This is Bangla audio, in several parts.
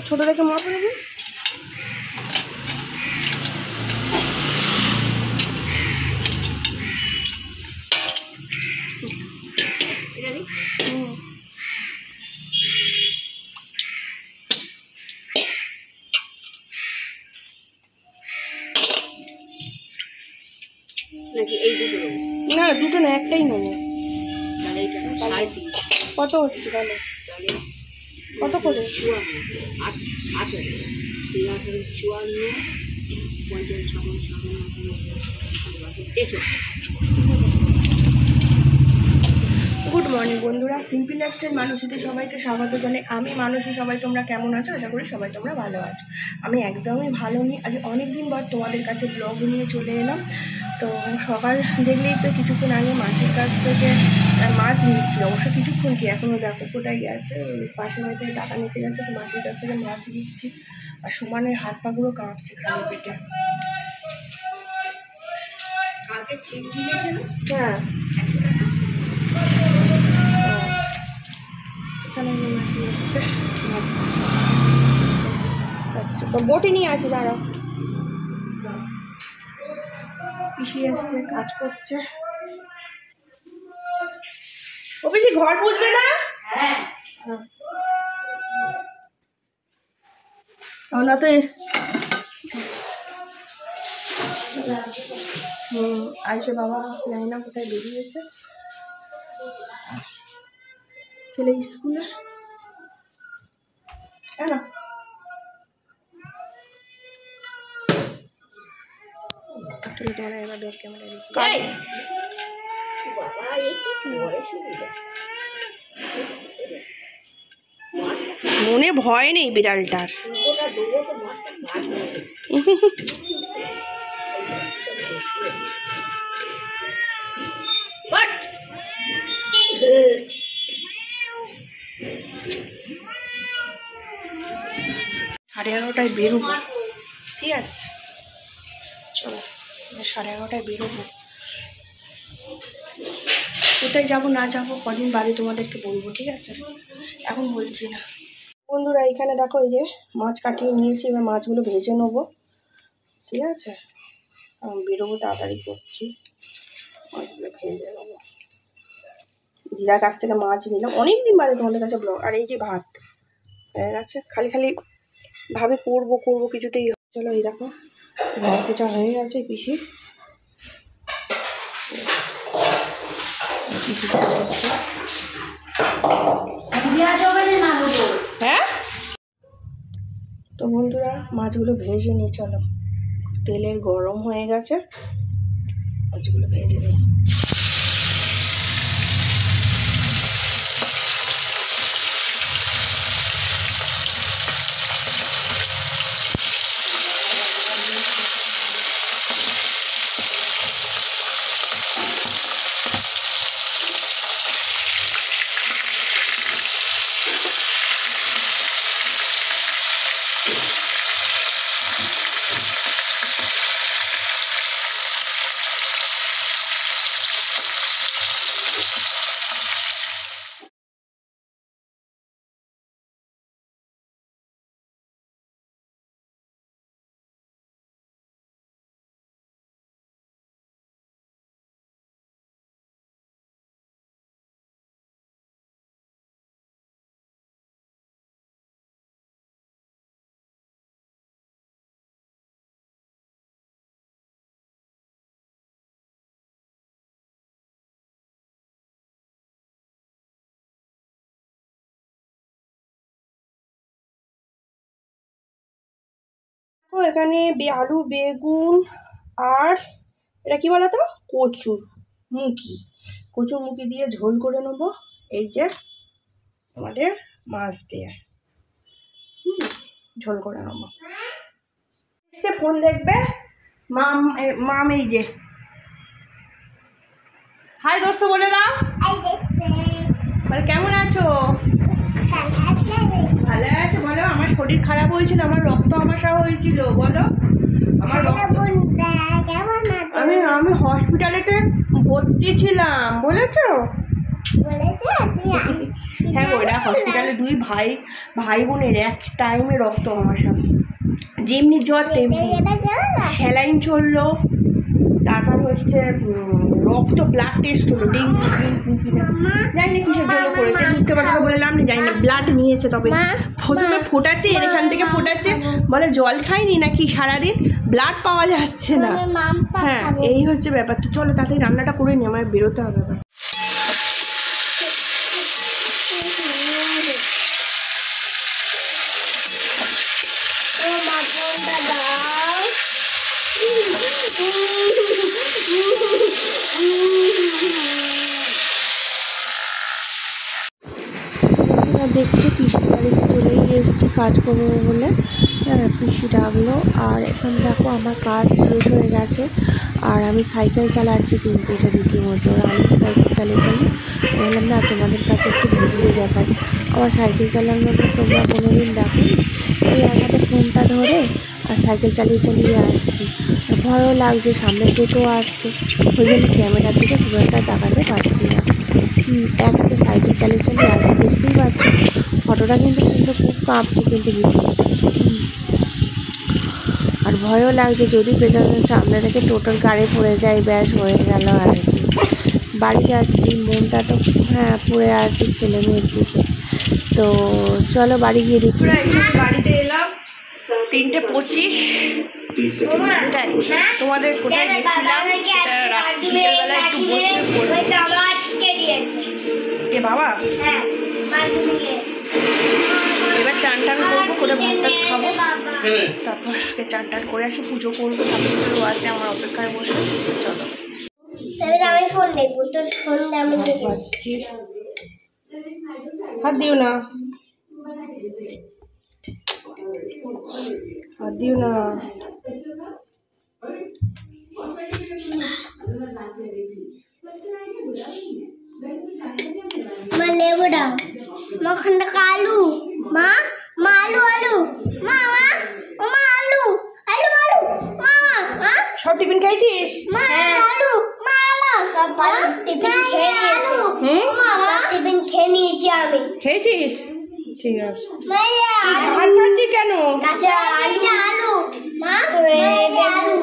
ছোট রেখে মাপ নেবে। না দুটো না একটাই নেবো। কত হচ্ছে তাহলে? কত করে? 54 গুড মর্নিং বন্ধুরা, সিম্পল লাইফস্টাইল মানুষীতে সবাইকে স্বাগত জানাই। আমি মানুষী, সবাই তোমরা কেমন আছো? আশা করি সবাই তোমরা ভালো আছো। আমি একদমই ভালো নেই। আজ অনেক দিন পর তোমাদের কাছে ব্লগ নিয়ে চলে এলাম। তো সকাল দেখলেই তো কিছুক্ষণ আগে মাসির কাছ থেকে মাছ নিচ্ছি। অবশ্য কিছুক্ষণ কি, এখনও দেখো কোথায় গেছে, পাশের বাড়িতে টাকা নিতে গেছে। তো মাসির কাছ থেকে মাছ নিচ্ছি আর সমানের হাত পাগুলো কাঁপছে খালি পেটে। হ্যাঁ মাসি এসছে, তো বটি নিয়ে আসি, দাঁড়াও। পিসি এসছে, কাজ করছে। ও পিসি ঘর বুঝবে না? না তো আইসে বাবা জানি না কোথায় বেরিয়েছে, ছেলে স্কুলে। না এবার ব্যাক ক্যামেরা দেখি। মনে ভয় নেই বিড়ালটার। সাড়ে 11টায় বেরোবো, ঠিক আছে? চলো 11:30টায় বেরোবো। কোথায় যাবো না যাবো কদিন বাদে তোমাদেরকে বলবো, ঠিক আছে? এখন বলছি না। বন্ধুরা এখানে দেখো, এই যে মাছ কাটিয়ে নিয়েছি, এবার মাছগুলো ভেজে নেবো, ঠিক আছে? বেরোবো, তাড়াতাড়ি করছি, মাছগুলো ভেজে নেবো। দিদার কাছ থেকে মাছ নিলাম, অনেকদিন বাদে তোমাদের কাছে ব্লগ। আর এই যে ভাত হয়ে গেছে, খালি খালি ভাবে করবো করবো কিছুতেই। চলো এই দেখো ঘর পোছা হয়ে গেছে। পিসি হ্যাঁ, তো বন্ধুরা মাছগুলো ভেজে নিই। চলো, তেলের গরম হয়ে গেছে, মাছগুলো ভেজে নিই। তো এখানে আলু, বেগুন আর এটা কি বলো তো, কচুরমুখী দিয়ে ঝোল করে নেবো। এই যে আমাদের মাছ দিয়ে ঝোল করে নেবো। সে ফোন দেখবে মাম। এই যে হাই দোস্ত বলে দাও। কেমন আছো? ভালো আছো বলো। আমার শরীর খারাপ হয়েছিল, আমার রক্ত আমাশা হয়েছিল, বলো আমার আমি হসপিটালেতে ভর্তি ছিলাম, বলেছো? হ্যাঁ গো, এরা হসপিটালে দুই ভাই বোনের এক টাইমে রক্ত আমাশা, যেমনি জ্বর তেমনি স্যালাইন চললো, তারপর হচ্ছে রক্ত ব্লাড টেস্ট হলো, ডেঙ্গু জানি না কিসের জন্য করেছে, মিথ্যে কথা বললাম না, জানি না, ব্লাড নিয়েছে। তবে প্রথমে ফোটাচ্ছে, এখান থেকে ফোটাচ্ছে, বলে জল খাইনি নাকি সারাদিন, ব্লাড পাওয়া যাচ্ছে না। হ্যাঁ এই হচ্ছে ব্যাপার। তো চলো তাড়াতাড়ি রান্নাটা করে নি, আমার বেরোতে হবে। দেখছি পিসির বাড়িতে চলেই এসেছি কাজ করবো বলে, পিসি ডাকলো। আর এখন দেখো আমার কাজ শেষ হয়ে গেছে, আর আমি সাইকেল চালাচ্ছি, কিন্তু এটা রীতিমতো আমি সাইকেল চালিয়ে বললাম না তোমাদের কাছে একটু ভিডিও দেখাই। আমার সাইকেল চালানোটা তোমরা কোনোদিন দেখো, এই আমাদের ফোনটা ধরে আর সাইকেল চালিয়ে আসছি। ভয়ও লাগছে, সামনে টোটো আসছে, ওই জন্য ক্যামেরার দিকে খুব একটা দেখাতে পারছি না। এক হাতে সাইকেল চালিয়ে আসছি, দেখতেই পাচ্ছ ফটোটা কিন্তু খুব কাঁপছে কিন্তু ভিডিওটা। আর ভয়ও লাগছে, যদি পেছনের সামনে থেকে টোটোর গাড়ি পড়ে যায়, ব্যাস হয়ে গেল আর কি। বাড়ি যাচ্ছি, মনটা তো হ্যাঁ পড়ে আছে ছেলে মেয়ের দিকে। তো চলো বাড়ি গিয়ে দেখি। বাড়িতে এলাম 3:25। তোমাদের কোথায় গেছিলাম বিকেলবেলা একটু বসে বাবা, এবার চান টান করবো, করে ভাতটা খাবো, তারপর চান টান করে আসি, পুজো করবো, ঠাকুরগুলো আছে আমার অপেক্ষায় বসে। চলো আমি ফোন দেখবো, তোর ফোন আমি দেখছি। হাত দিও না, হাত দিও না। মা লেবু দাও, মা খান্ডা আলু, মা মা আলু আলু, মা মা মা আলু আলু আলু, মা মা সব টিফিন খাইছিস? মা আলু, মা আলু সব টিফিন খেয়ে নিয়েছি। মা সব টিফিন খেয়ে নিয়েছি আমি। খেয়েছিস? ঠিক আছে। ভাত খাচ্ছি কেন? কাঁচা আলু আলু, মা আলু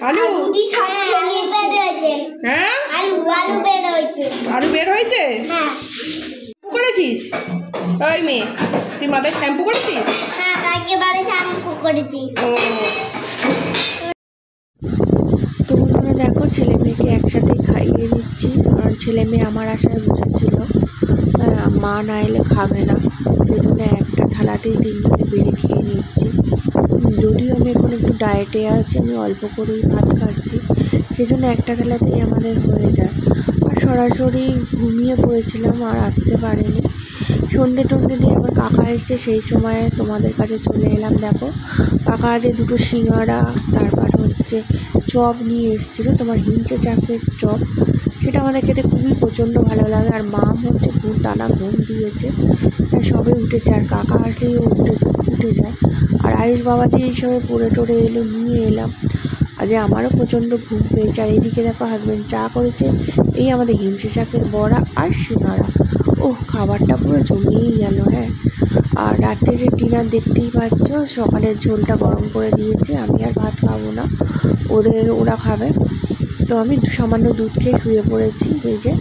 আলু দুটি সব খেয়ে নিয়েছি। হ্যাঁ আলু আলু বের হয়েছে। আলু বের হয়েছে? হ্যাঁ। করেছিস? ওই মেয়ে, তুই মাথায় শ্যাম্পু করেছিস? হ্যাঁ, কালকে বারে শ্যাম্পু করেছি। তো বন্ধুরা দেখো, ছেলে মেয়েকে একসাথে খাইয়ে দিচ্ছি, কারণ ছেলে মেয়ে আমার আশায় বসেছিল, মা না এলে খাবে না, সেই জন্য একটা থালাতেই তিনজনে বেড়ে খেয়ে নিচ্ছি। যদিও আমি এখন একটু ডায়েটে আছি, আমি অল্প করেই ভাত খাচ্ছি, সেই জন্য একটা থালাতেই আমাদের হয়ে যায়। আর সরাসরি ঘুমিয়ে পড়েছিলাম, আর আসতে পারিনি। সন্ধ্যে টন্ধে দিয়ে আমার কাকা এসছে, সেই সময়ে তোমাদের কাছে চলে এলাম। দেখো কাকা যে দুটো সিঙ্গাড়া, তারপর হচ্ছে চপ নিয়ে এসেছিলো, তোমার হিঞ্চে চাকের চপ, সেটা আমাদের খেতে খুবই প্রচণ্ড ভালো লাগে। আর মা হচ্ছে টানা ঘুম দিয়েছে, সবে উঠেছে, আর কাকা আসলেই উঠে যায়। আর আয়ুষ বাবা দিয়ে এই সময় পড়ে টরে এলো, নিয়ে এলাম। আর যে আমারও প্রচণ্ড ঘুম পেয়েছে। আর এইদিকে দেখো হাজব্যান্ড চা করেছে, এই আমাদের হিমসে শাকের বড়া আর সিঙ্গাড়া। ও খাবারটা পুরো জমিয়েই গেল। হ্যাঁ, আর রাতের ডিনার দেখতেই পাচ্ছ, সকালের ঝোলটা গরম করে দিয়েছি, আমি আর ভাত খাবো না, ওরা খাবে। তো আমি সামান্য দুধ খেয়ে শুয়ে পড়েছি। এই যে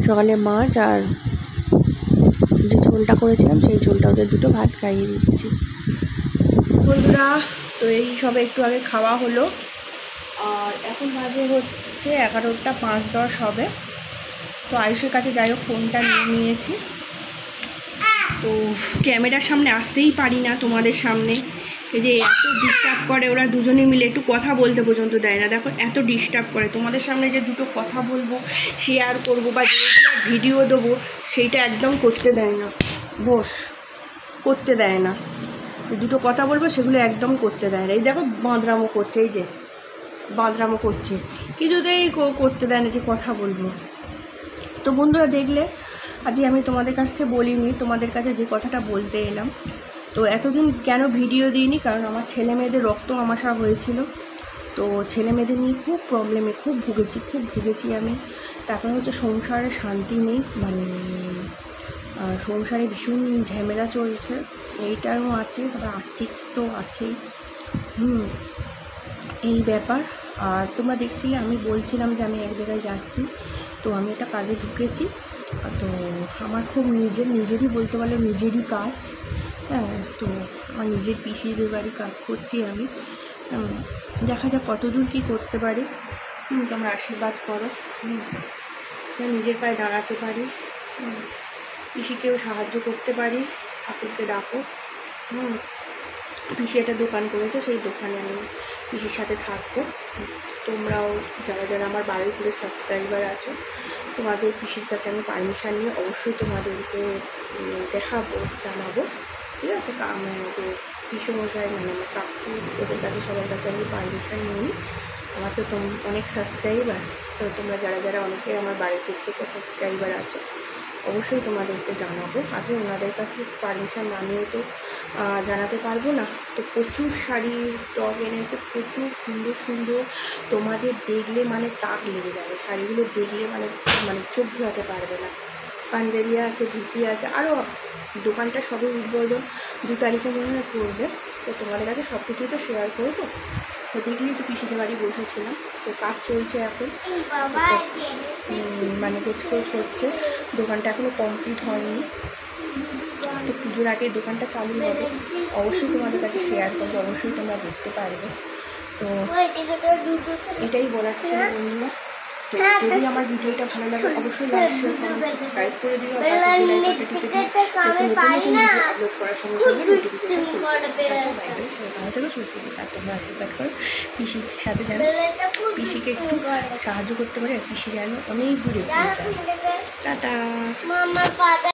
সকালে মাছ আর যে ঝোলটা করেছিলাম, সেই ঝোলটা ওদের দুটো ভাত খাইয়ে দিচ্ছি। বন্ধুরা, তো এই সবে একটু আগে খাওয়া হলো, আর এখন বাজে হচ্ছে 11টা 5-10 হবে। তো আয়ুষের কাছে যাই হোক ফোনটা নিয়েছি। তো ক্যামেরার সামনে আসতেই পারি না তোমাদের সামনে, যে এত ডিস্টার্ব করে, ওরা দুজনে মিলে একটু কথা বলতে পর্যন্ত দেয় না। দেখো এত ডিস্টার্ব করে, তোমাদের সামনে যে দুটো কথা বলবো, শেয়ার করবো বা যেগুলো ভিডিও দেবো, সেইটা একদম করতে দেয় না, করতে দেয় না। দুটো কথা বলবো সেগুলো একদম করতে দেয় না। এই দেখো বাঁদরামো করছে, এই যে বাঁদরামো করছে, কিছুতেই করতে দেয় না যে কথা বলবো। তো বন্ধুরা দেখলে আজকে আমি তোমাদের কাছে বলিনি, তোমাদের কাছে যে কথাটা বলতে এলাম, তো এতদিন কেন ভিডিও দিইনি, কারণ আমার ছেলে মেয়েদের রক্ত আমাশা হয়েছিল। তো ছেলে মেয়েদের নিয়ে খুব প্রবলেমে খুব ভুগেছি আমি। তারপরে হচ্ছে সংসারে শান্তি নেই, মানে সংসারে ভীষণ ঝামেলা চলছে, এইটাও আছে, তারপর আর্থিক তো আছেই। এই ব্যাপার। আর তোমরা দেখছিলে আমি বলছিলাম যে আমি এক জায়গায় যাচ্ছি, তো আমি একটা কাজে ঢুকেছি। তো আমার খুব নিজেরই বলতে পারলে নিজেরই কাজ। হ্যাঁ, তো আমার নিজের পিসিদের বাড়ি কাজ করছি আমি। দেখা যাক কতদূর কী করতে পারি। তোমরা আশীর্বাদ করো, নিজের পায়ে দাঁড়াতে পারি, পিসিকেও সাহায্য করতে পারি। ঠাকুরকে ডাকো। পিসি একটা দোকান করেছে, সেই দোকানে আমি পিসির সাথে থাকবো। তোমরাও যারা আমার বারুইপুরের সাবস্ক্রাইবার আছো, তোমাদের পিসির কাছে আমি পারমিশন নিয়ে অবশ্যই তোমাদেরকে দেখাবো, জানাবো, ঠিক আছে? আমাদের পিসমশাই মানে আমার কাকু, ওদের কাছে সবার কাছে আমি পারমিশন নিই। আমার তো অনেক সাবস্ক্রাইবার, তো তোমরা যারা অনেকে আমার বারুইপুর থেকে সাবস্ক্রাইবার আছে, অবশ্যই তোমাদেরকে জানাবো। আগে ওনাদের কাছে পারমিশন না নিয়ে তো জানাতে পারবো না। তো প্রচুর শাড়ির স্টক এনেছে, প্রচুর সুন্দর, তোমাদের দেখলে মানে তাক লেগে যাবে। শাড়িগুলো দেখলে মানে চোখ ঘোরাতে পারবে না। পাঞ্জাবি আছে, ধুতি আছে, আরও দোকানটা সবে উদ্বোধন 2 তারিখে মনে হয় করবে। তো তোমাদের কাছে সব কিছুই তো শেয়ার করবো। তো দেখলেই তো পিসিদের বাড়ি বসেছিলাম। তো কাজ চলছে এখন, মানে গোছগোছ হচ্ছে, দোকানটা এখনও কমপ্লিট হয়নি। তো পুজোর আগে দোকানটা চালু হবে, অবশ্যই তোমাদের কাছে শেয়ার করবো, অবশ্যই তোমরা দেখতে পারবে। তো এটাই বলার ছিল বন্ধুরা। তো যদি আমার ভিডিওটা ভালো লাগে অবশ্যই লাইক, শেয়ার, কমেন্ট, সাবস্ক্রাইব করে দিও। আর পাশে বেল আইকনটা টিপে দিও, যাতে নতুন ভিডিও আপলোড করার সঙ্গে সঙ্গে নোটিফিকেশন পৌঁছে যায়। ভালো থেকো, সুস্থ থেকো। আর তোমরা আশীর্বাদ করো পিসির সাথে যেন পিসিকে একটু সাহায্য করতে পারে, আর পিসি যেন অনেক দূরে এগিয়ে যায়। টাটা।